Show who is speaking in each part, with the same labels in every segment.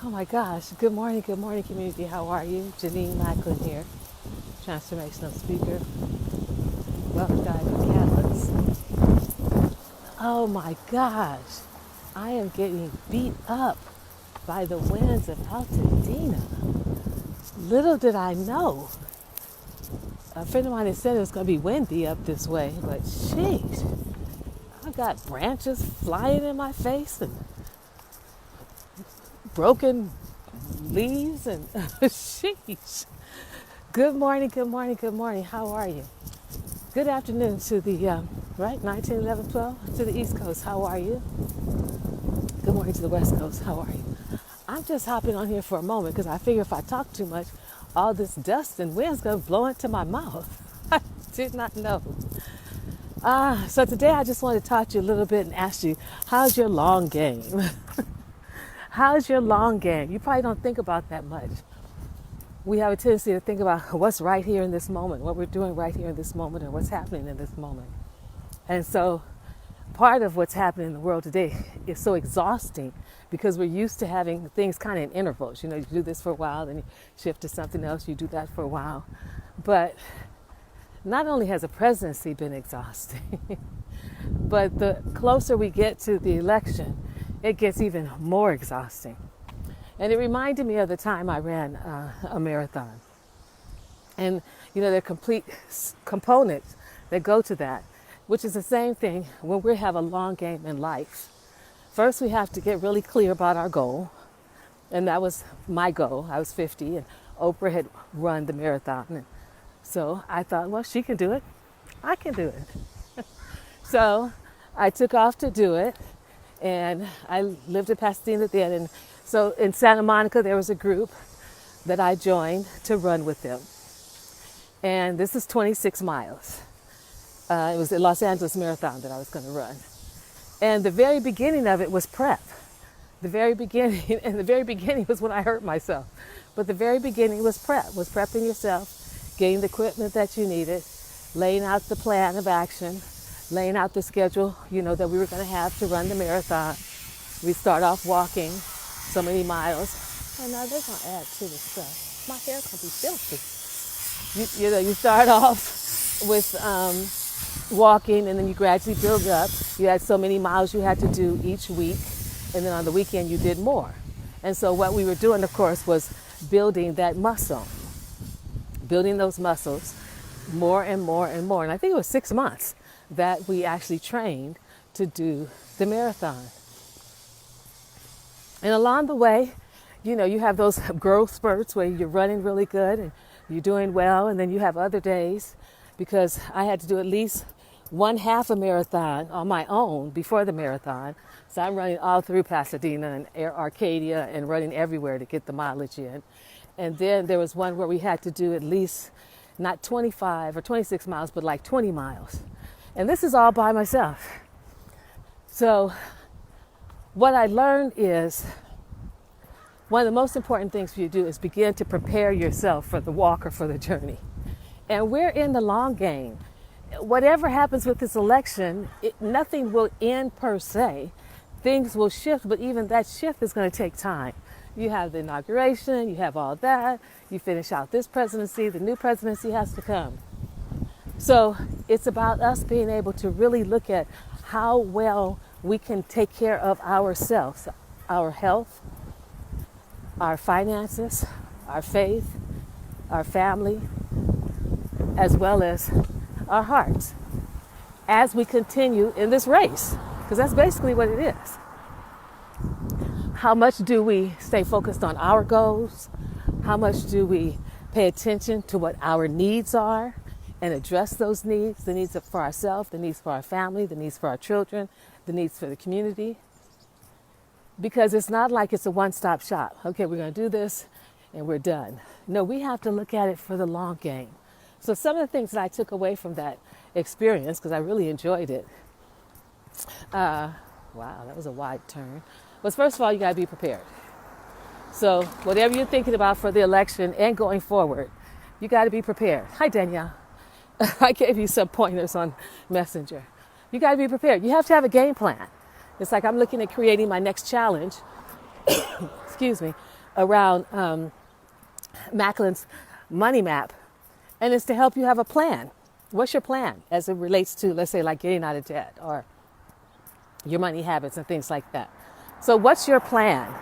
Speaker 1: Oh my gosh. Good morning, community. How are you? Jenenne Macklin here, transformational speaker, wealth guide for Catalyst. Oh my gosh. I am getting beat up by the winds of Altadena. Little did I know. A friend of mine had said it was going to be windy up this way, but sheesh, I got branches flying in my face and broken leaves and sheesh. Good morning, How are you? Good afternoon to the, right, 19, 11, 12, to the East Coast. How are you? Good morning to the West Coast. How are you? I'm just hopping on here for a moment because I figure if I talk too much, all this dust and wind's going to blow into my mouth. I did not know. So today I just want to talk to you a little bit and ask you, how's your long game? How's your long game? You probably don't think about that much. We have a tendency to think about what's right here in this moment, what we're doing right here in this moment, and what's happening in this moment. And so part of what's happening in the world today is so exhausting because we're used to having things kind of in intervals. You know, you do this for a while, then you shift to something else, you do that for a while. But not only has the presidency been exhausting, but the closer we get to the election, it gets even more exhausting. And it reminded me of the time I ran a marathon. And, you know, there are complete components that go to that, which is the same thing when we have a long game in life. First, we have to get really clear about our goal. And that was my goal. I was 50 and Oprah had run the marathon. And so I thought, well, she can do it. I can do it. So I took off to do it. And I lived in Pasadena then. And so in Santa Monica, there was a group that I joined to run with them. And this is 26 miles. It was the Los Angeles Marathon that I was going to run. And the very beginning of it was prep. The very beginning, and the very beginning was when I hurt myself. But the very beginning was prep, was prepping yourself, getting the equipment that you needed, laying out the plan of action, laying out the schedule, you know, that we were going to have to run the marathon. We start off walking so many miles. And now they're going to add to the stuff. My hair can be filthy. You know, you start off with walking and then you gradually build up. You had so many miles you had to do each week. And then on the weekend you did more. And so what we were doing, of course, was building that muscle. Building those muscles more and more and more. And I think it was 6 months that we actually trained to do the marathon. And along the way, you know, you have those growth spurts where you're running really good and you're doing well. And then you have other days, because I had to do at least one half a marathon on my own before the marathon. So I'm running all through Pasadena and Arcadia and running everywhere to get the mileage in. And then there was one where we had to do at least not 25 or 26 miles, but like 20 miles. And this is all by myself. So what I learned is one of the most important things for you to do is begin to prepare yourself for the walk or for the journey. And we're in the long game. Whatever happens with this election, nothing will end per se. Things will shift, but even that shift is going to take time. You have the inauguration, you have all that, you finish out this presidency, the new presidency has to come. So it's about us being able to really look at how well we can take care of ourselves, our health, our finances, our faith, our family, as well as our hearts as we continue in this race, because that's basically what it is. How much do we stay focused on our goals? How much do we pay attention to what our needs are and address those needs, the needs for ourselves, the needs for our family, the needs for our children, the needs for the community? Because it's not like it's a one-stop shop. Okay, we're going to do this and we're done. No, we have to look at it for the long game. So some of the things that I took away from that experience, because I really enjoyed it, wow, that was a wide turn, was first of all, you got to be prepared. So whatever you're thinking about for the election and going forward, you got to be prepared. Hi, Danielle. I gave you some pointers on Messenger. You got to be prepared. You have to have a game plan. It's like I'm looking at creating my next challenge, excuse me, around Macklin's money map, and it's to help you have a plan. What's your plan as it relates to, let's say, like getting out of debt or your money habits and things like that? So what's your plan?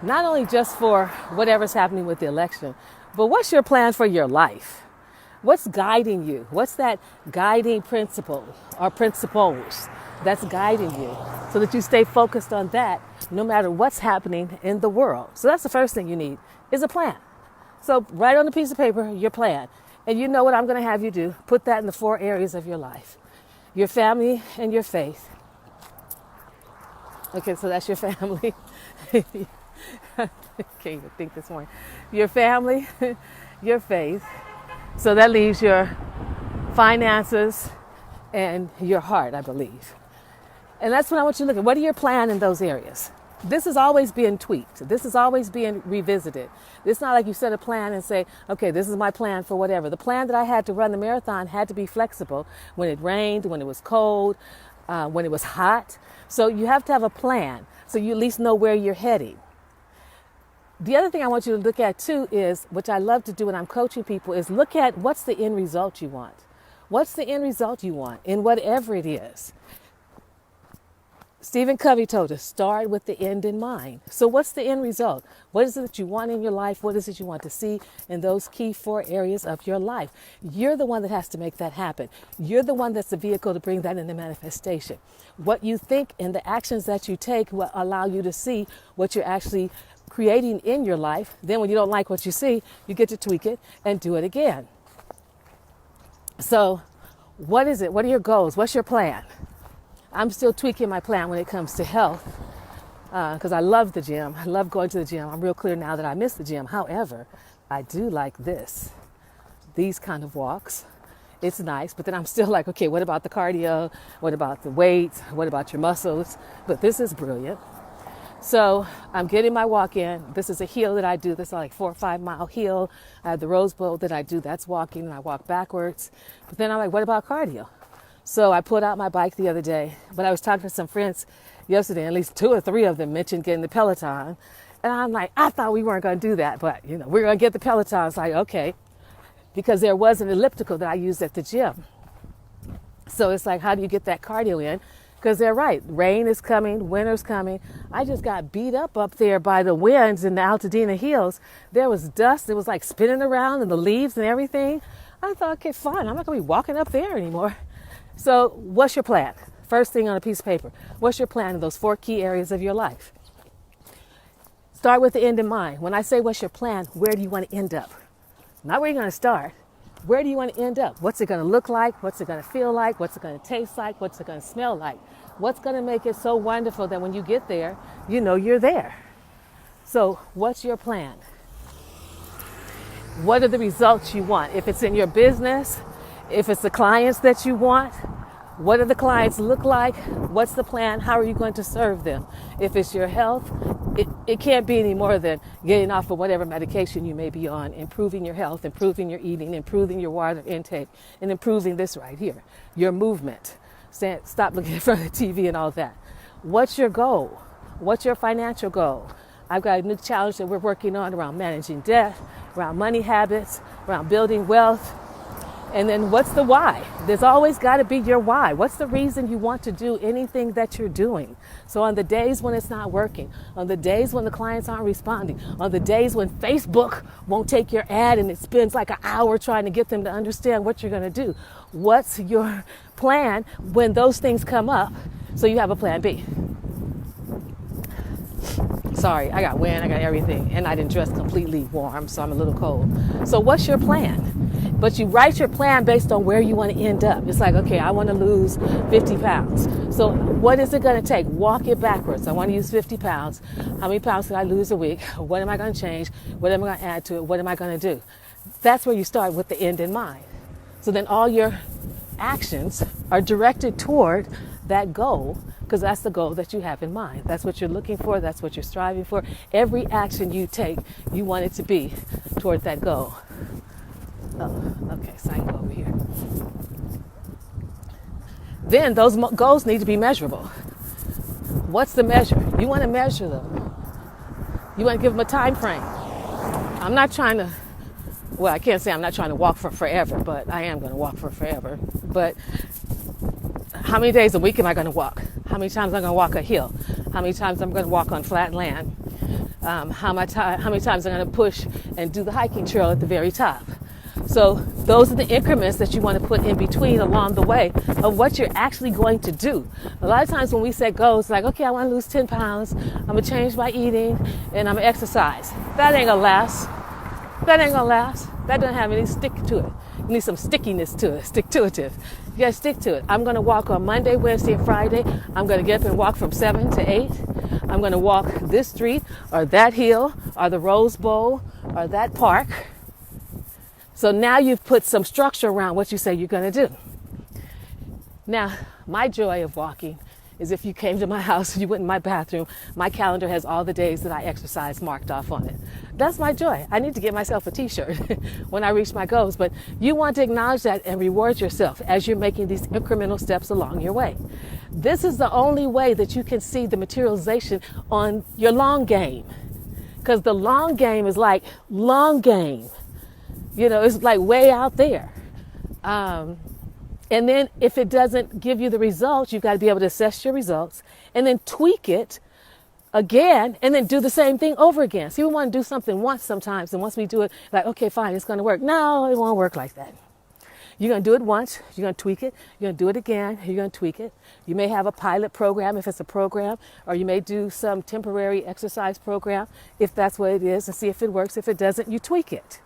Speaker 1: Not only just for whatever's happening with the election, but what's your plan for your life? What's guiding you? What's that guiding principle or principles that's guiding you so that you stay focused on that no matter what's happening in the world? So that's the first thing you need is a plan. So write on a piece of paper your plan. And you know what I'm going to have you do? Put that in the 4 areas of your life. Your family and your faith. Okay, so that's your family. Can't even think this morning. Your family, your faith. So that leaves your finances and your heart, I believe. And that's what I want you to look at. What are your plans in those areas? This is always being tweaked. This is always being revisited. It's not like you set a plan and say, okay, this is my plan for whatever. The plan that I had to run the marathon had to be flexible when it rained, when it was cold, when it was hot. So you have to have a plan so you at least know where you're heading. The other thing I want you to look at too is, which I love to do when I'm coaching people, is look at what's the end result you want. What's the end result you want in whatever it is? Stephen Covey told us, start with the end in mind. So what's the end result? What is it that you want in your life? What is it you want to see in those key 4 areas of your life? You're the one that has to make that happen. You're the one that's the vehicle to bring that into manifestation. What you think and the actions that you take will allow you to see what you're actually creating in your life. Then when you don't like what you see, you get to tweak it and do it again. So what is it? What are your goals? What's your plan? I'm still tweaking my plan when it comes to health because I love the gym. I love going to the gym. I'm real clear now that I miss the gym. However, I do like these kind of walks. It's nice, but then I'm still like, okay, what about the cardio? What about the weights? What about your muscles? But this is brilliant. So I'm getting my walk in. This is a hill that I do. This is like 4 or 5 mile hill. I have the Rose Bowl that I do. That's walking, and I walk backwards. But then I'm like, what about cardio? So I pulled out my bike the other day, but I was talking to some friends yesterday, at least 2 or 3 of them mentioned getting the Peloton. And I'm like, I thought we weren't going to do that, but we're going to get the Peloton. It's like, okay, because there was an elliptical that I used at the gym. So it's like, how do you get that cardio in? Because they're right. Rain is coming, winter's coming. I just got beat up there by the winds in the Altadena Hills. There was dust. It was like spinning around and the leaves and everything. I thought, okay, fine. I'm not going to be walking up there anymore. So what's your plan? First thing on a piece of paper. What's your plan in those 4 key areas of your life? Start with the end in mind. When I say what's your plan, where do you want to end up? Not where you're going to start. Where do you want to end up? What's it going to look like? What's it going to feel like? What's it going to taste like? What's it going to smell like? What's going to make it so wonderful that when you get there, you know you're there? So what's your plan? What are the results you want? If it's in your business, if it's the clients that you want, what do the clients look like? What's the plan? How are you going to serve them? If it's your health, it can't be any more than getting off of whatever medication you may be on, improving your health, improving your eating, improving your water intake, and improving this right here, your movement. Stop looking in front of the TV and all that. What's your goal? What's your financial goal? I've got a new challenge that we're working on around managing debt, around money habits, around building wealth. And then what's the why? There's always got to be your why. What's the reason you want to do anything that you're doing? So on the days when it's not working, on the days when the clients aren't responding, on the days when Facebook won't take your ad and it spends like an hour trying to get them to understand what you're going to do, what's your plan when those things come up so you have a plan B? Sorry, I got wind, I got everything, and I didn't dress completely warm, so I'm a little cold. So what's your plan? But you write your plan based on where you want to end up. It's like, okay, I want to lose 50 pounds. So what is it going to take? Walk it backwards. I want to use 50 pounds. How many pounds did I lose a week? What am I going to change? What am I going to add to it? What am I going to do? That's where you start with the end in mind. So then all your actions are directed toward that goal, because that's the goal that you have in mind. That's what you're looking for. That's what you're striving for. Every action you take, you want it to be toward that goal. Oh, okay, so I can go over here. Then those goals need to be measurable. What's the measure? You want to measure them. You want to give them a time frame. I'm not trying to, well, I can't say I'm not trying to walk for forever, but I am going to walk for forever. But how many days a week am I going to walk? How many times am I going to walk a hill? How many times I'm going to walk on flat land? How many times I'm going to push and do the hiking trail at the very top? So those are the increments that you want to put in between along the way of what you're actually going to do. A lot of times when we set goals, like, okay, I want to lose 10 pounds, I'm going to change my eating, and I'm going to exercise. That ain't going to last. That ain't going to last. That doesn't have any stick to it. You need some stickiness to it, stick-to-itive. You got to stick to it. I'm going to walk on Monday, Wednesday, and Friday. I'm going to get up and walk from 7 to 8. I'm going to walk this street or that hill or the Rose Bowl or that park. So now you've put some structure around what you say you're going to do. Now, my joy of walking is if you came to my house, you went in my bathroom, my calendar has all the days that I exercise marked off on it. That's my joy. I need to get myself a t-shirt when I reach my goals, but you want to acknowledge that and reward yourself as you're making these incremental steps along your way. This is the only way that you can see the materialization on your long game, because the long game is like long game. You know, it's like way out there. And then if it doesn't give you the results, you've got to be able to assess your results and then tweak it again and then do the same thing over again. See, we want to do something once sometimes, and once we do it, like, okay, fine, it's going to work. No, it won't work like that. You're going to do it once, you're going to tweak it, you're going to do it again, you're going to tweak it. You may have a pilot program if it's a program, or you may do some temporary exercise program if that's what it is, and see if it works. If it doesn't, you tweak it.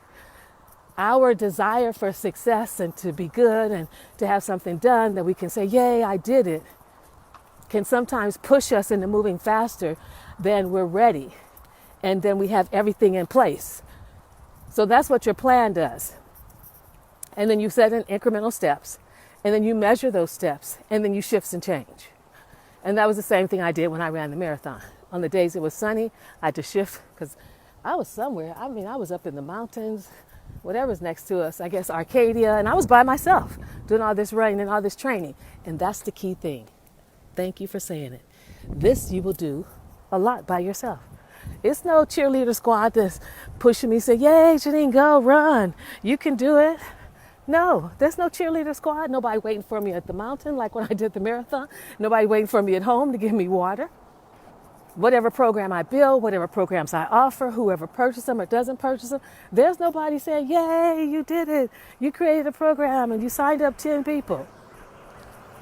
Speaker 1: Our desire for success and to be good and to have something done that we can say, yay, I did it, can sometimes push us into moving faster than we're ready. And then we have everything in place. So that's what your plan does. And then you set in incremental steps, and then you measure those steps, and then you shift and change. And that was the same thing I did when I ran the marathon. On the days it was sunny, I had to shift because I was somewhere. I mean, I was up in the mountains, whatever's next to us, I guess Arcadia, and I was by myself doing all this running and all this training. And that's the key thing. Thank you for saying it. This you will do a lot by yourself. It's no cheerleader squad that's pushing me, say, yay, Jenenne, go, run. You can do it. No, there's no cheerleader squad. Nobody waiting for me at the mountain like when I did the marathon. Nobody waiting for me at home to give me water. Whatever program I build, whatever programs I offer, whoever purchases them or doesn't purchase them, there's nobody saying, yay, you did it. You created a program and you signed up 10 people.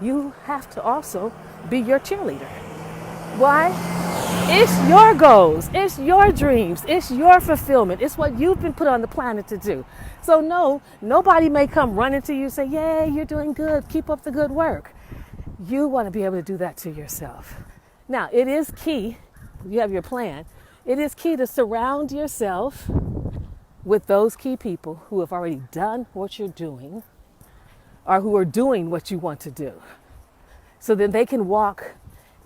Speaker 1: You have to also be your cheerleader. Why? It's your goals. It's your dreams. It's your fulfillment. It's what you've been put on the planet to do. So no, nobody may come running to you and say, yay, you're doing good. Keep up the good work. You want to be able to do that to yourself. Now, it is key, you have your plan, it is key to surround yourself with those key people who have already done what you're doing or who are doing what you want to do. So then they can walk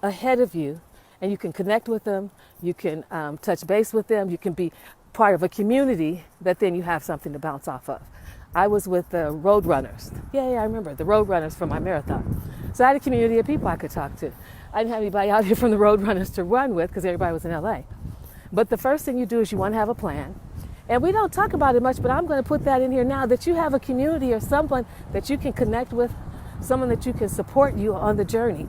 Speaker 1: ahead of you and you can connect with them, you can touch base with them, you can be part of a community that then you have something to bounce off of. I was with the road runners. Yay, I remember the road runners from my marathon. So I had a community of people I could talk to. I didn't have anybody out here from the road runners to run with because everybody was in LA. But the first thing you do is you want to have a plan. And we don't talk about it much, but I'm going to put that in here now, that you have a community or someone that you can connect with, someone that you can support you on the journey.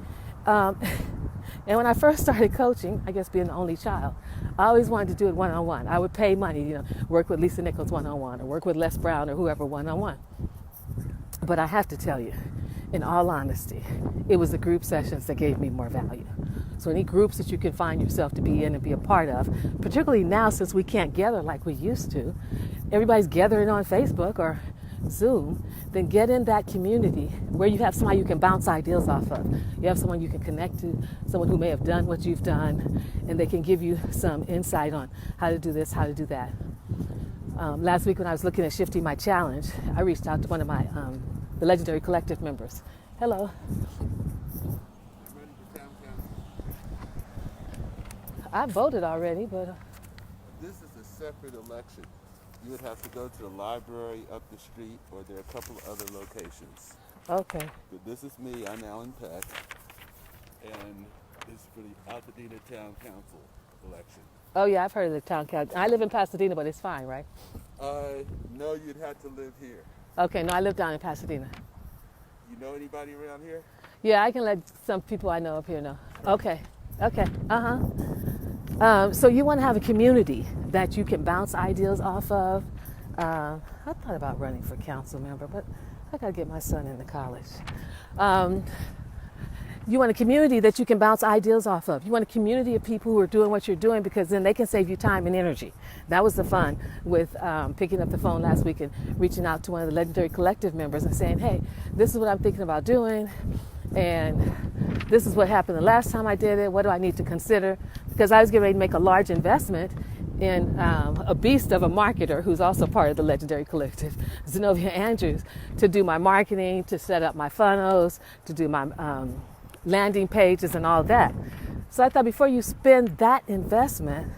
Speaker 1: And when I first started coaching, I guess being the only child, I always wanted to do it one-on-one. I would pay money, work with Lisa Nichols one-on-one or work with Les Brown or whoever one-on-one. But I have to tell you, in all honesty, it was the group sessions that gave me more value. So any groups that you can find yourself to be in and be a part of, particularly now since we can't gather like we used to, everybody's gathering on Facebook or Zoom, then get in that community where you have somebody you can bounce ideas off of. You have someone you can connect to, someone who may have done what you've done, and they can give you some insight on how to do this, how to do that. Last week when I was looking at shifting my challenge, I reached out to one of my the Legendary Collective members. Hello. I voted already, but...
Speaker 2: This is a separate election. You would have to go to the library up the street, or there are a couple of other locations.
Speaker 1: Okay.
Speaker 2: But this is me, I'm Alan Peck, and this is for the Altadena Town Council election.
Speaker 1: Oh yeah, I've heard of the town council. I live in Pasadena, but it's fine, right?
Speaker 2: No, you'd have to live here.
Speaker 1: Okay, no, I live down in Pasadena.
Speaker 2: You know anybody around here?
Speaker 1: Yeah, I can let some people I know up here know. Okay, okay, so you want to have a community that you can bounce ideas off of. I thought about running for council member, but I got to get my son into college. You want a community that you can bounce ideas off of. You want a community of people who are doing what you're doing, because then they can save you time and energy. That was the fun with picking up the phone last week and reaching out to one of the Legendary Collective members and saying, hey, this is what I'm thinking about doing, and this is what happened the last time I did it. What do I need to consider? Because I was getting ready to make a large investment in a beast of a marketer who's also part of the Legendary Collective, Zenobia Andrews, to do my marketing, to set up my funnels, to do my landing pages and all that. So I thought, before you spend that investment,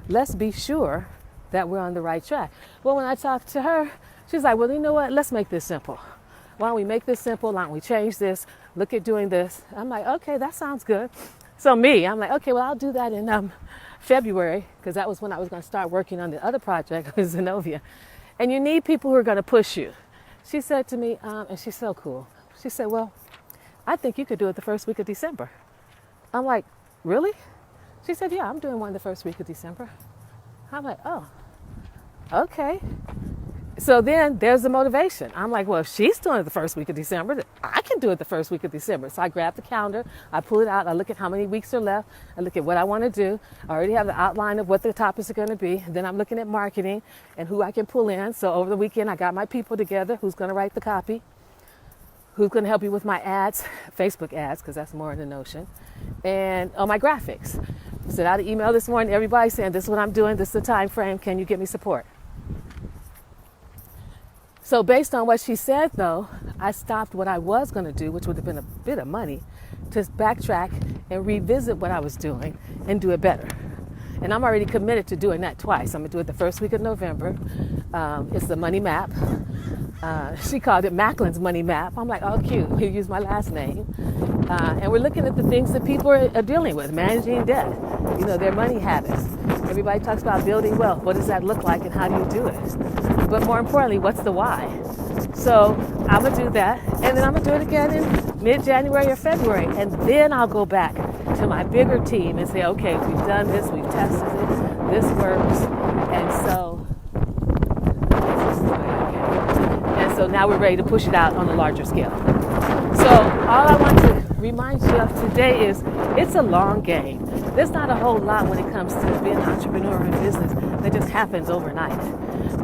Speaker 1: let's be sure that we're on the right track. Well, when I talked to her, she's like, well, you know what? Let's make this simple. Why don't we make this simple? Why don't we change this? Look at doing this. I'm like, okay, that sounds good. So I'm like, okay, well, I'll do that in February, because that was when I was going to start working on the other project with Zenobia. And you need people who are going to push you. She said to me, and she's so cool. She said, well, I think you could do it the first week of December. I'm like, really? She said, yeah, I'm doing one the first week of December. I'm like, oh, okay. So then there's the motivation. I'm like, well, if she's doing it the first week of December, then I can do it the first week of December. So I grab the calendar, I pull it out, I look at how many weeks are left, I look at what I want to do. I already have the outline of what the topics are going to be. Then I'm looking at marketing and who I can pull in. So over the weekend, I got my people together, who's going to write the copy, who's going to help you with my ads, Facebook ads, because that's more in the notion, and my graphics. Sent out an email this morning, everybody saying, this is what I'm doing, this is the time frame, can you give me support? So based on what she said, though, I stopped what I was going to do, which would have been a bit of money, to backtrack and revisit what I was doing and do it better. And I'm already committed to doing that twice. I'm going to do it the first week of November. It's the money map. She called it Macklin's money map. I'm like, oh, cute. You use my last name. And we're looking at the things that people are dealing with, managing debt, their money habits. Everybody talks about building wealth. What does that look like and how do you do it? But more importantly, what's the why? So I'm going to do that. And then I'm going to do it again in mid-January or February. And then I'll go back to my bigger team and say, okay, we've done this, we've tested it, this works. And so now we're ready to push it out on a larger scale. So all I want to remind you of today is it's a long game. There's not a whole lot when it comes to being an entrepreneur in business that just happens overnight.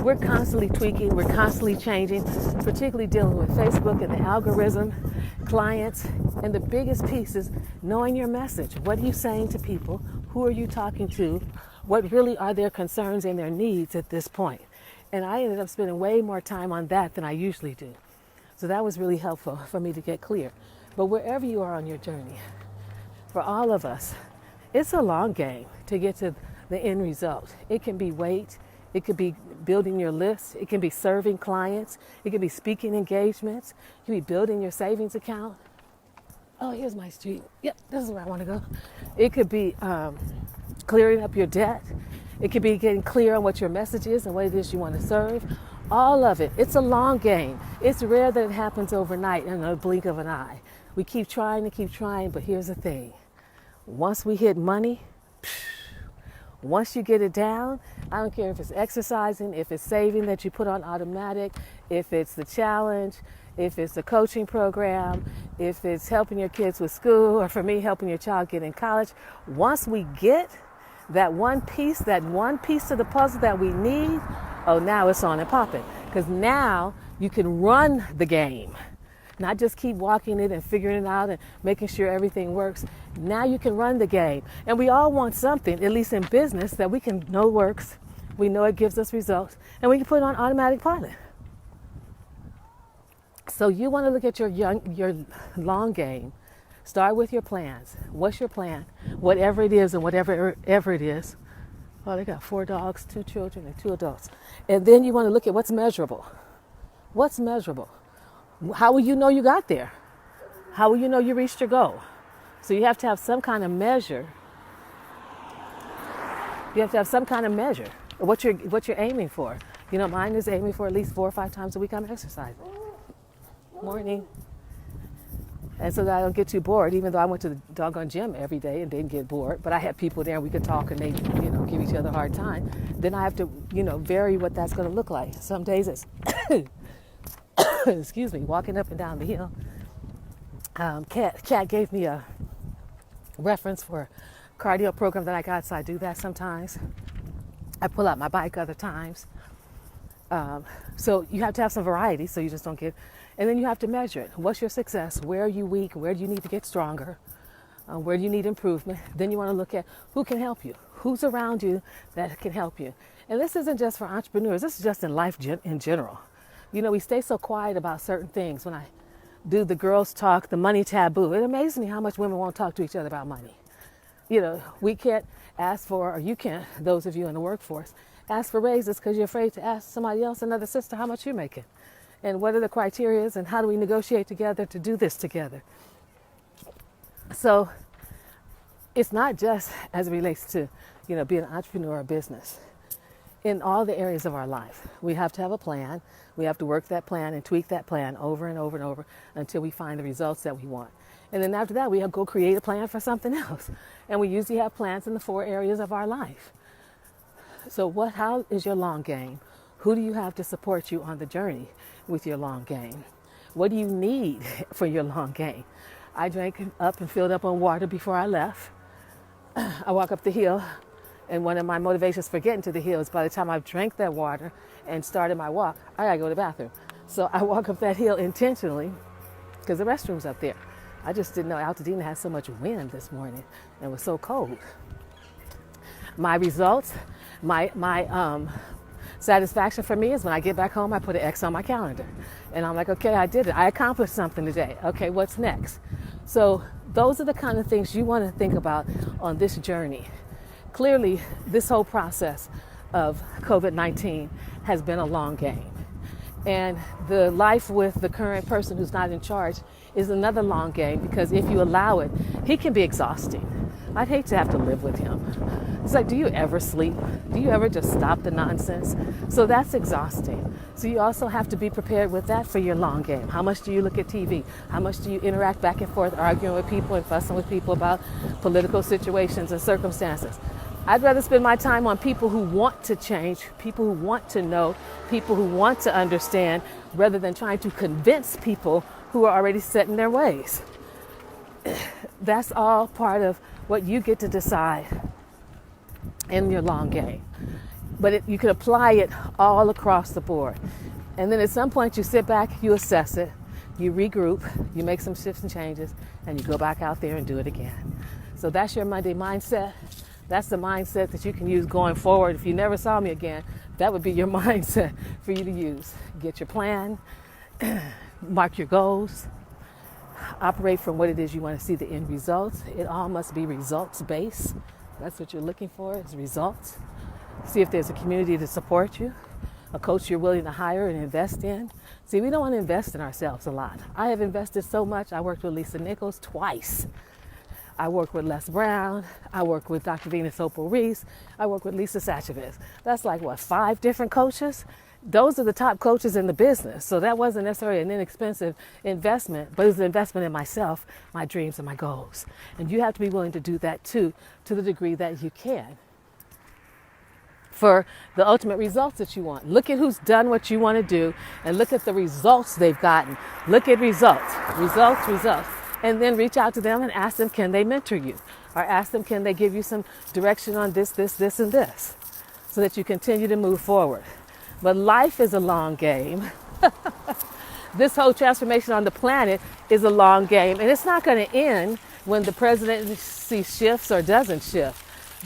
Speaker 1: We're constantly tweaking, we're constantly changing, particularly dealing with Facebook and the algorithm, clients, and the biggest piece is knowing your message. What are you saying to people? Who are you talking to? What really are their concerns and their needs at this point? And I ended up spending way more time on that than I usually do. So that was really helpful for me to get clear. But wherever you are on your journey, for all of us, it's a long game to get to the end result. It can be weight, it could be building your list, it can be serving clients, it can be speaking engagements, it can be building your savings account. Oh, here's my street. Yep, this is where I want to go. It could be clearing up your debt. It could be getting clear on what your message is and what it is you want to serve. All of it. It's a long game. It's rare that it happens overnight in a blink of an eye. We keep trying and keep trying, but here's the thing. Once we hit money, once you get it down, I don't care if it's exercising, if it's saving that you put on automatic, if it's the challenge, if it's a coaching program, if it's helping your kids with school, or for me, helping your child get in college. Once we get that one piece of the puzzle that we need, oh, now it's on and popping. Because now you can run the game. Not just keep walking it and figuring it out and making sure everything works. Now you can run the game. And we all want something, at least in business, that we can know works. We know it gives us results. And we can put it on automatic pilot. So you want to look at your long game. Start with your plans. What's your plan? Whatever it is and whatever it is. Oh, they got 4 dogs, 2 children, and 2 adults. And then you want to look at what's measurable. What's measurable? How will you know you got there? How will you know you reached your goal? So you have to have some kind of measure You have to have some kind of measure of what you're aiming for. You know, mine is aiming for at least 4 or 5 times a week I'm exercising. Morning. And so that I don't get too bored, even though I went to the doggone gym every day and didn't get bored. But I had people there and we could talk and they, give each other a hard time. Then I have to, vary what that's going to look like. Some days it's, excuse me, walking up and down the hill. Kat gave me a reference for a cardio program that I got, so I do that sometimes. I pull out my bike other times. So you have to have some variety so you just don't get, and then you have to measure it. What's your success? Where are you weak? Where do you need to get stronger? Where do you need improvement? Then you want to look at who can help you, who's around you that can help you. And this isn't just for entrepreneurs, this is just in life in general. We stay so quiet about certain things. When I do the girls talk, the money taboo, it amazes me how much women won't talk to each other about money. We can't ask for, or you can't, those of you in the workforce, ask for raises because you're afraid to ask somebody else, another sister, how much you're making. And what are the criteria and how do we negotiate together to do this together? So it's not just as it relates to, being an entrepreneur or business. In all the areas of our life, we have to have a plan. We have to work that plan and tweak that plan over and over and over until we find the results that we want. And then after that, we have to go create a plan for something else. And we usually have plans in the 4 areas of our life. So how is your long game? Who do you have to support you on the journey with your long game? What do you need for your long game? I drank up and filled up on water before I left. I walk up the hill, and one of my motivations for getting to the hill is by the time I've drank that water and started my walk, I gotta go to the bathroom. So I walk up that hill intentionally because the restroom's up there. I just didn't know Altadena had so much wind this morning and it was so cold. My results, my satisfaction for me is when I get back home, I put an X on my calendar. And I'm like, okay, I did it. I accomplished something today. Okay, what's next? So those are the kind of things you want to think about on this journey. Clearly, this whole process of COVID-19 has been a long game. And the life with the current person who's not in charge is another long game because if you allow it, he can be exhausting. I'd hate to have to live with him. It's like, do you ever sleep? Do you ever just stop the nonsense? So that's exhausting. So you also have to be prepared with that for your long game. How much do you look at TV? How much do you interact back and forth, arguing with people and fussing with people about political situations and circumstances? I'd rather spend my time on people who want to change, people who want to know, people who want to understand, rather than trying to convince people who are already set in their ways. That's all part of what you get to decide in your long game. But you can apply it all across the board. And then at some point you sit back, you assess it, you regroup, you make some shifts and changes, and you go back out there and do it again. So that's your Monday mindset. That's the mindset that you can use going forward. If you never saw me again, that would be your mindset for you to use. Get your plan, mark your goals, operate from what it is you want to see the end results. It all must be results-based. That's what you're looking for, is results. See if there's a community to support you, a coach you're willing to hire and invest in. See, we don't want to invest in ourselves a lot. I have invested so much. I worked with Lisa Nichols twice. I work with Les Brown. I work with Dr. Venus Opal Reese. I work with Lisa Sachavez. That's like, 5 different coaches? Those are the top coaches in the business. So that wasn't necessarily an inexpensive investment, but it was an investment in myself, my dreams, and my goals. And you have to be willing to do that too, to the degree that you can, for the ultimate results that you want. Look at who's done what you want to do and look at the results they've gotten. Look at results. And then reach out to them and ask them, can they mentor you? Or ask them, can they give you some direction on this, and this, so that you continue to move forward. But life is a long game. This whole transformation on the planet is a long game, and it's not going to end when the presidency shifts or doesn't shift.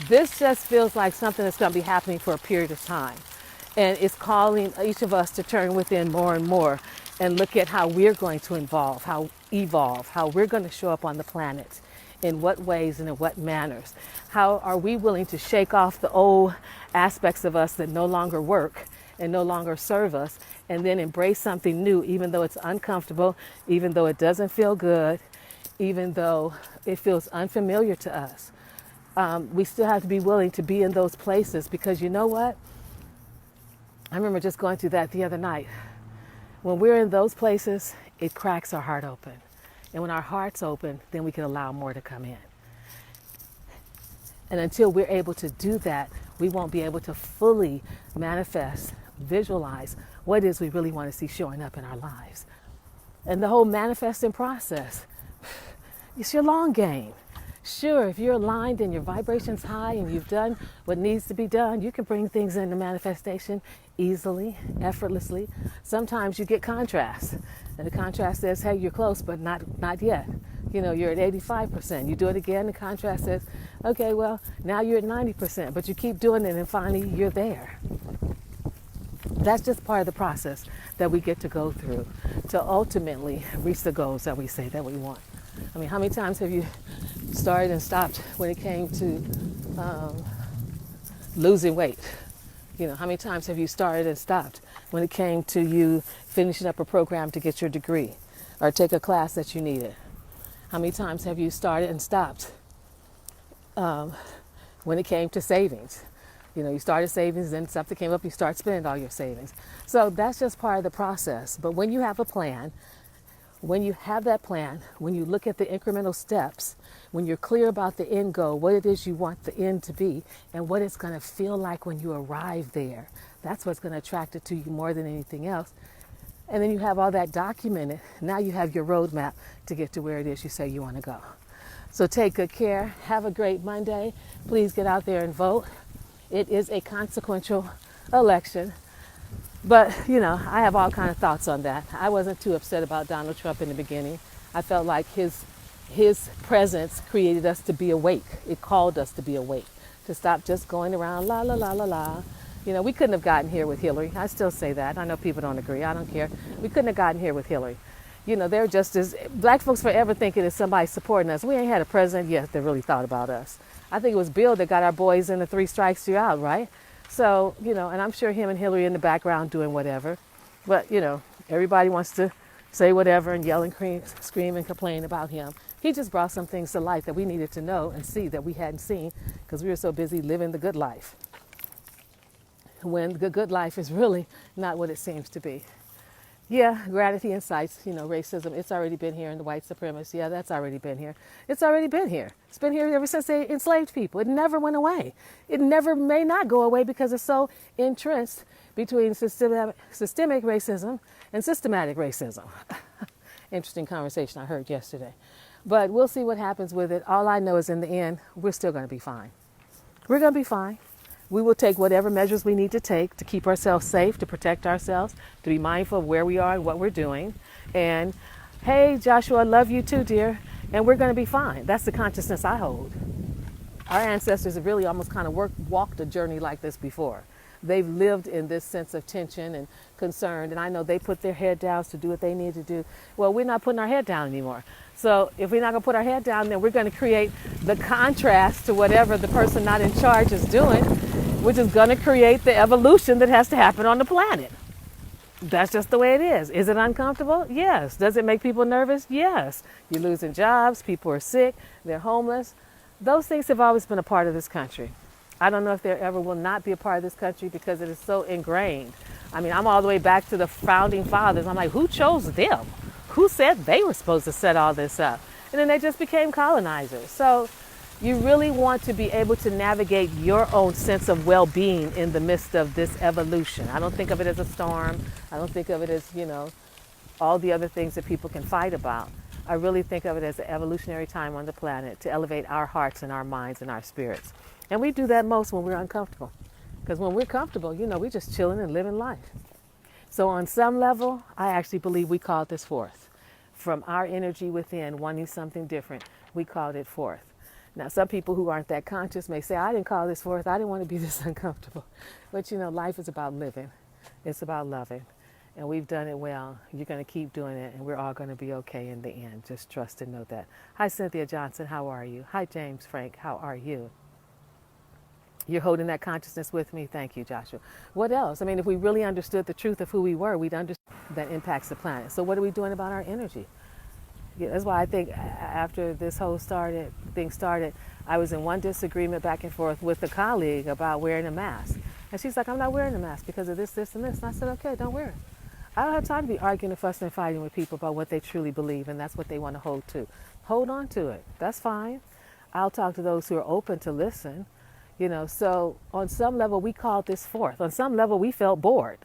Speaker 1: This just feels like something that's going to be happening for a period of time. And it's calling each of us to turn within more and more and look at how we're going to evolve, how we're going to show up on the planet, in what ways and in what manners. How are we willing to shake off the old aspects of us that no longer work and no longer serve us, and then embrace something new, even though it's uncomfortable, even though it doesn't feel good, even though it feels unfamiliar to us. We still have to be willing to be in those places, because you know what? I remember just going through that the other night. When we're in those places, it cracks our heart open. And when our heart's open, then we can allow more to come in. And until we're able to do that, we won't be able to fully manifest, visualize what it is we really want to see showing up in our lives. And the whole manifesting process, it's your long game. Sure, if you're aligned and your vibration's high and you've done what needs to be done, you can bring things into manifestation easily, effortlessly. Sometimes you get contrast, and the contrast says, hey, you're close, but not yet. You know, you're at 85%. You do it again, the contrast says, okay, well, now you're at 90%, but you keep doing it and finally you're there. That's just part of the process that we get to go through to ultimately reach the goals that we say that we want. I mean, how many times have you started and stopped when it came to losing weight? You know, how many times have you started and stopped when it came to you finishing up a program to get your degree or take a class that you needed? How many times have you started and stopped when it came to savings? You know, you started savings, then something came up, you start spending all your savings. So that's just part of the process. But when you have a plan, when you have that plan, when you look at the incremental steps, when you're clear about the end goal, what it is you want the end to be, and what it's going to feel like when you arrive there, that's what's going to attract it to you more than anything else. And then you have all that documented. Now you have your roadmap to get to where it is you say you want to go. So take good care. Have a great Monday. Please get out there and vote. It is a consequential election. But, you know, I have all kinds of thoughts on that. I wasn't too upset about Donald Trump in the beginning. I felt like his presence created us to be awake. It called us to be awake, to stop just going around la, la, la, la, la. You know, we couldn't have gotten here with Hillary. I still say that. I know people don't agree. I don't care. We couldn't have gotten here with Hillary. You know, they're just as, black folks forever thinking it's somebody supporting us. We ain't had a president yet that really thought about us. I think it was Bill that got our boys in the 3 strikes you're out, right? So, you know, and I'm sure him and Hillary in the background doing whatever. But, you know, everybody wants to say whatever and yell and scream and complain about him. He just brought some things to light that we needed to know and see that we hadn't seen because we were so busy living the good life. When the good life is really not what it seems to be. Yeah, gravity incites, you know, racism. It's already been here, and the white supremacists. Yeah, that's already been here. It's already been here. It's been here ever since they enslaved people. It never went away. It never may not go away because it's so entrenched between systemic racism and systematic racism. Interesting conversation I heard yesterday. But we'll see what happens with it. All I know is in the end, we're still going to be fine. We're going to be fine. We will take whatever measures we need to take to keep ourselves safe, to protect ourselves, to be mindful of where we are and what we're doing. And hey, Joshua, I love you too, dear. And we're going to be fine. That's the consciousness I hold. Our ancestors have really almost kind of walked a journey like this before. They've lived in this sense of tension and concern. And I know they put their head down to do what they need to do. Well, we're not putting our head down anymore. So if we're not going to put our head down, then we're going to create the contrast to whatever the person not in charge is doing, which is going to create the evolution that has to happen on the planet. That's just the way it is. Is it uncomfortable? Yes. Does it make people nervous? Yes. You're losing jobs. People are sick. They're homeless. Those things have always been a part of this country. I don't know if there ever will not be a part of this country because it is so ingrained. I mean, I'm all the way back to the founding fathers. I'm like, who chose them? Who said they were supposed to set all this up? And then they just became colonizers. So you really want to be able to navigate your own sense of well-being in the midst of this evolution. I don't think of it as a storm. I don't think of it as, you know, all the other things that people can fight about. I really think of it as an evolutionary time on the planet to elevate our hearts and our minds and our spirits. And we do that most when we're uncomfortable. Because when we're comfortable, you know, we're just chilling and living life. So on some level, I actually believe we called this forth. From our energy within, wanting something different, we called it forth. Now, some people who aren't that conscious may say, I didn't call this forth. I didn't want to be this uncomfortable. But, you know, life is about living. It's about loving. And we've done it well. You're going to keep doing it, and we're all going to be okay in the end. Just trust and know that. Hi, Cynthia Johnson. How are you? Hi, James Frank. How are you? You're holding that consciousness with me. Thank you, Joshua. What else? I mean, if we really understood the truth of who we were, we'd understand that impacts the planet. So what are we doing about our energy? Yeah, that's why I think after this whole thing started, I was in one disagreement back and forth with a colleague about wearing a mask. And she's like, I'm not wearing a mask because of this, this, and this. And I said, okay, don't wear it. I don't have time to be arguing and fussing and fighting with people about what they truly believe, and that's what they want to hold to. Hold on to it. That's fine. I'll talk to those who are open to listen. So on some level, we called this forth. On some level, we felt bored.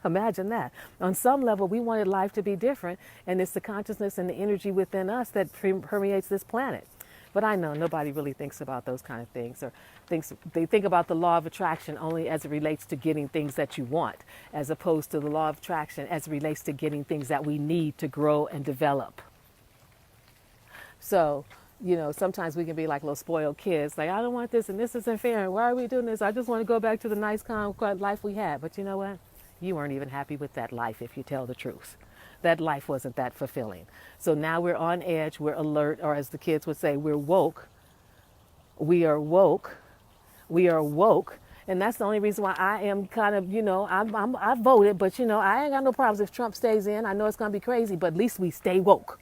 Speaker 1: Imagine that. On some level, we wanted life to be different, and it's the consciousness and the energy within us that permeates this planet. But I know nobody really thinks about those kind of things, or they think about the law of attraction only as it relates to getting things that you want, as opposed to the law of attraction as it relates to getting things that we need to grow and develop. So, sometimes we can be like little spoiled kids, like, I don't want this and this isn't fair, and why are we doing this? I just want to go back to the nice kind of life we had. But you know what? You weren't even happy with that life, if you tell the truth. That life wasn't that fulfilling. So now we're on edge, we're alert, or as the kids would say, we're woke. We are woke. We are woke. And that's the only reason why I am kind of, I voted, but I ain't got no problems if Trump stays in. I know it's going to be crazy, but at least we stay woke.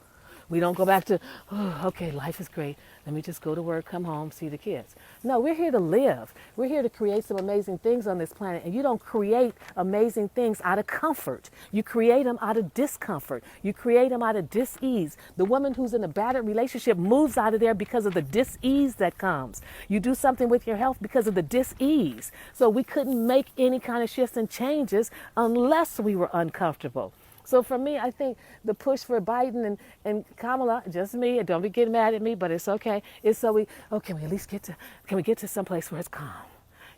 Speaker 1: We don't go back to, oh, okay, life is great. Let me just go to work, come home, see the kids. No, we're here to live. We're here to create some amazing things on this planet. And you don't create amazing things out of comfort. You create them out of discomfort. You create them out of dis-ease. The woman who's in a battered relationship moves out of there because of the dis-ease that comes. You do something with your health because of the dis-ease. So we couldn't make any kind of shifts and changes unless we were uncomfortable. So for me, I think the push for Biden and Kamala, just me, and don't be getting mad at me, but it's okay. It's so can we at least can we get to someplace where it's calm?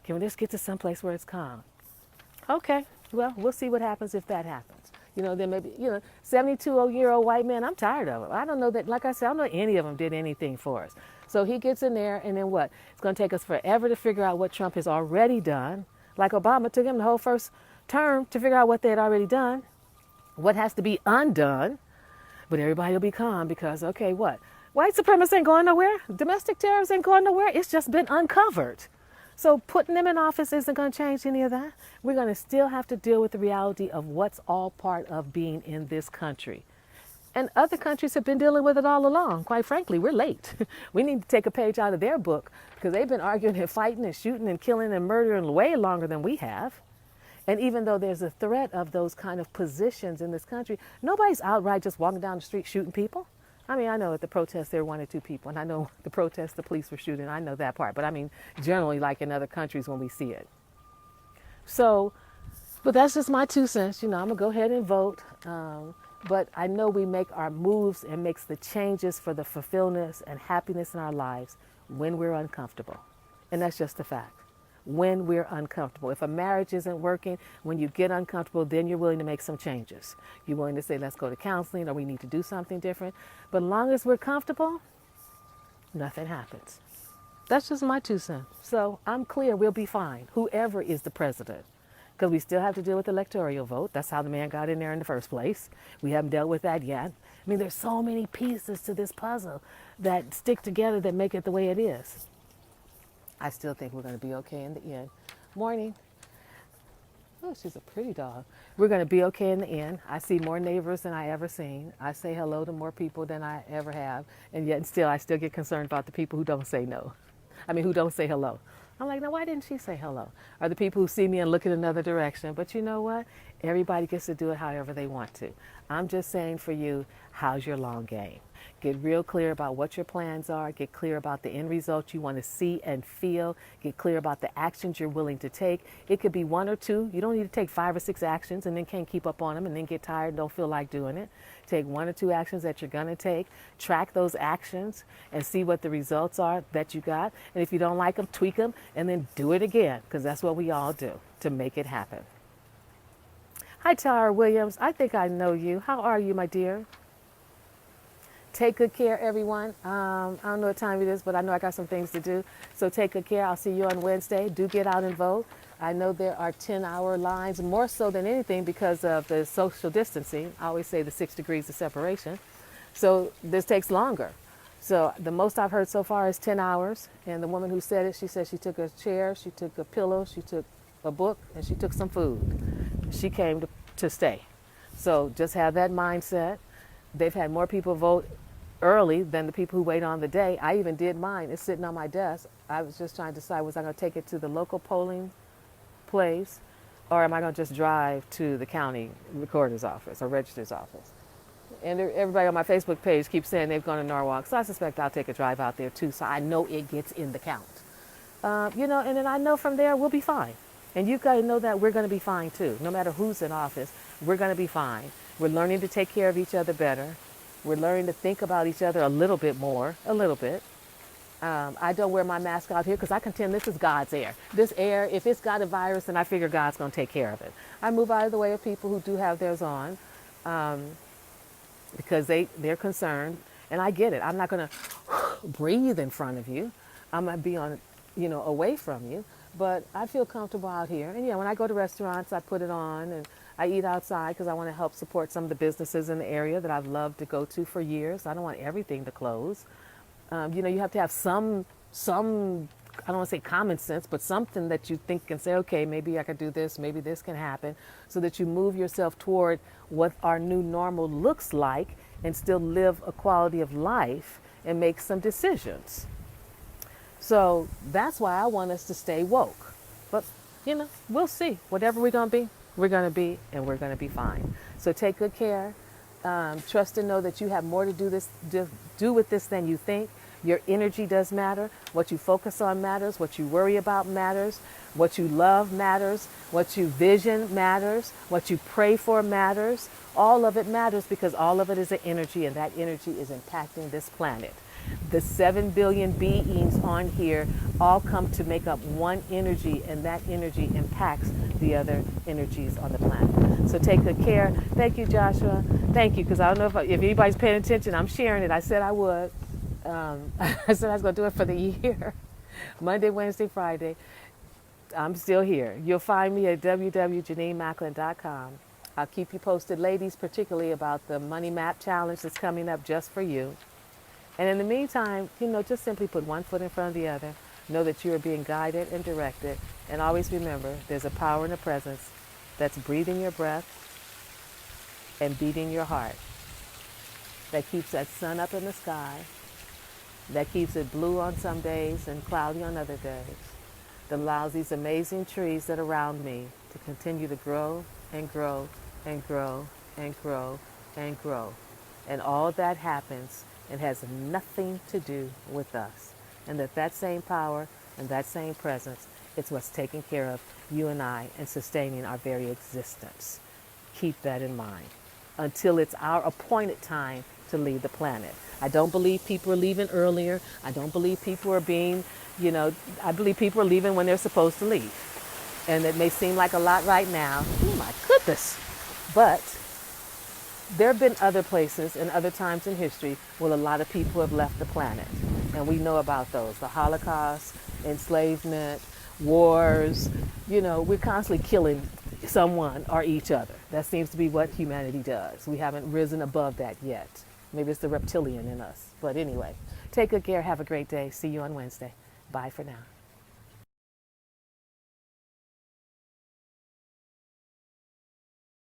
Speaker 1: Can we just get to someplace where it's calm? Okay, well, we'll see what happens if that happens. Then maybe, 72-year-old white man, I'm tired of it. I don't know that, like I said, I don't know any of them did anything for us. So he gets in there, and then what? It's going to take us forever to figure out what Trump has already done. Like Obama took him the whole first term to figure out what they had already done. What has to be undone, but everybody will be calm because, okay, what? White supremacy ain't going nowhere. Domestic terrorists ain't going nowhere. It's just been uncovered. So putting them in office isn't going to change any of that. We're going to still have to deal with the reality of what's all part of being in this country. And other countries have been dealing with it all along. Quite frankly, we're late. We need to take a page out of their book because they've been arguing and fighting and shooting and killing and murdering way longer than we have. And even though there's a threat of those kind of positions in this country, nobody's outright just walking down the street shooting people. I mean, I know at the protests there were 1 or 2 people, and I know the protests the police were shooting. I know that part. But I mean, generally like in other countries when we see it. So, but that's just my 2 cents. I'm going to go ahead and vote. But I know we make our moves and makes the changes for the fulfillment and happiness in our lives when we're uncomfortable. And that's just a fact. When we're uncomfortable. If a marriage isn't working, when you get uncomfortable, then you're willing to make some changes. You're willing to say, let's go to counseling or we need to do something different. But as long as we're comfortable, nothing happens. That's just my 2 cents. So I'm clear we'll be fine, whoever is the president. Because we still have to deal with the electoral vote. That's how the man got in there in the first place. We haven't dealt with that yet. I mean, there's so many pieces to this puzzle that stick together that make it the way it is. I still think we're going to be okay in the end. Morning. Oh, she's a pretty dog. We're going to be okay in the end. I see more neighbors than I ever seen. I say hello to more people than I ever have. And yet still, I still get concerned about the people who don't say no. Who don't say hello. I'm like, now why didn't she say hello? Or the people who see me and look in another direction. But you know what? Everybody gets to do it however they want to. I'm just saying for you, how's your long game? Get real clear about what your plans are. Get clear about the end result you want to see and feel. Get clear about the actions you're willing to take. It could be 1 or 2. You don't need to take 5 or 6 actions and then can't keep up on them and then get tired and don't feel like doing it. Take 1 or 2 actions that you're going to take. Track those actions and see what the results are that you got. And if you don't like them, tweak them and then do it again, because that's what we all do to make it happen. Hi, Tara Williams. I think I know you. How are you, my dear? Take good care, everyone. I don't know what time it is, but I know I got some things to do. So take good care. I'll see you on Wednesday. Do get out and vote. I know there are 10-hour lines, more so than anything because of the social distancing. I always say the 6 degrees of separation. So this takes longer. So the most I've heard so far is 10 hours. And the woman who said it, she said she took a chair, she took a pillow, she took a book, and she took some food. She came to stay. So just have that mindset. They've had more people vote early than the people who wait on the day. I even did mine. It's sitting on my desk. I was just trying to decide, was I going to take it to the local polling place, or am I going to just drive to the county recorder's office or registrar's office? And everybody on my Facebook page keeps saying they've gone to Norwalk, so I suspect I'll take a drive out there too, so I know it gets in the count. And then I know from there we'll be fine. And you guys know that we're going to be fine too. No matter who's in office, we're going to be fine. We're learning to take care of each other better. We're learning to think about each other a little bit more, a little bit. I don't wear my mask out here because I contend this is God's air. This air, if it's got a virus, then I figure God's going to take care of it. I move out of the way of people who do have theirs on because they're concerned. And I get it. I'm not going to breathe in front of you. I'm going to be on, away from you. But I feel comfortable out here. And when I go to restaurants, I put it on and I eat outside because I want to help support some of the businesses in the area that I've loved to go to for years. I don't want everything to close. You have to have some, I don't want to say common sense, but something that you think and say, okay, maybe I could do this, maybe this can happen, so that you move yourself toward what our new normal looks like and still live a quality of life and make some decisions. So that's why I want us to stay woke. But, we'll see. Whatever we're going to be, we're going to be, and we're going to be fine. So take good care. Trust and know that you have more to do with this than you think. Your energy does matter. What you focus on matters. What you worry about matters. What you love matters. What you vision matters. What you pray for matters. All of it matters because all of it is an energy, and that energy is impacting this planet. The 7 billion beings on here all come to make up one energy, and that energy impacts the other energies on the planet. So take good care. Thank you, Joshua. Thank you, because I don't know if anybody's paying attention. I'm sharing it. I said I would. I said I was going to do it for the year. Monday, Wednesday, Friday. I'm still here. You'll find me at www.JenenneMacklin.com. I'll keep you posted, ladies, particularly about the Money Map Challenge that's coming up just for you. And in the meantime, just simply put one foot in front of the other. Know that you are being guided and directed. And always remember, there's a power and a presence that's breathing your breath and beating your heart. That keeps that sun up in the sky. That keeps it blue on some days and cloudy on other days. That allows these amazing trees that are around me to continue to grow and grow and grow and grow and grow. And all that happens and has nothing to do with us. And that same power and that same presence, it's what's taking care of you and I and sustaining our very existence. Keep that in mind until it's our appointed time to leave the planet. I don't believe people are leaving earlier. I don't believe people are being, I believe people are leaving when they're supposed to leave. And it may seem like a lot right now. Oh my goodness. But there have been other places and other times in history where a lot of people have left the planet. And we know about those. The Holocaust, enslavement, wars. We're constantly killing someone or each other. That seems to be what humanity does. We haven't risen above that yet. Maybe it's the reptilian in us. But anyway, take good care. Have a great day. See you on Wednesday. Bye for now.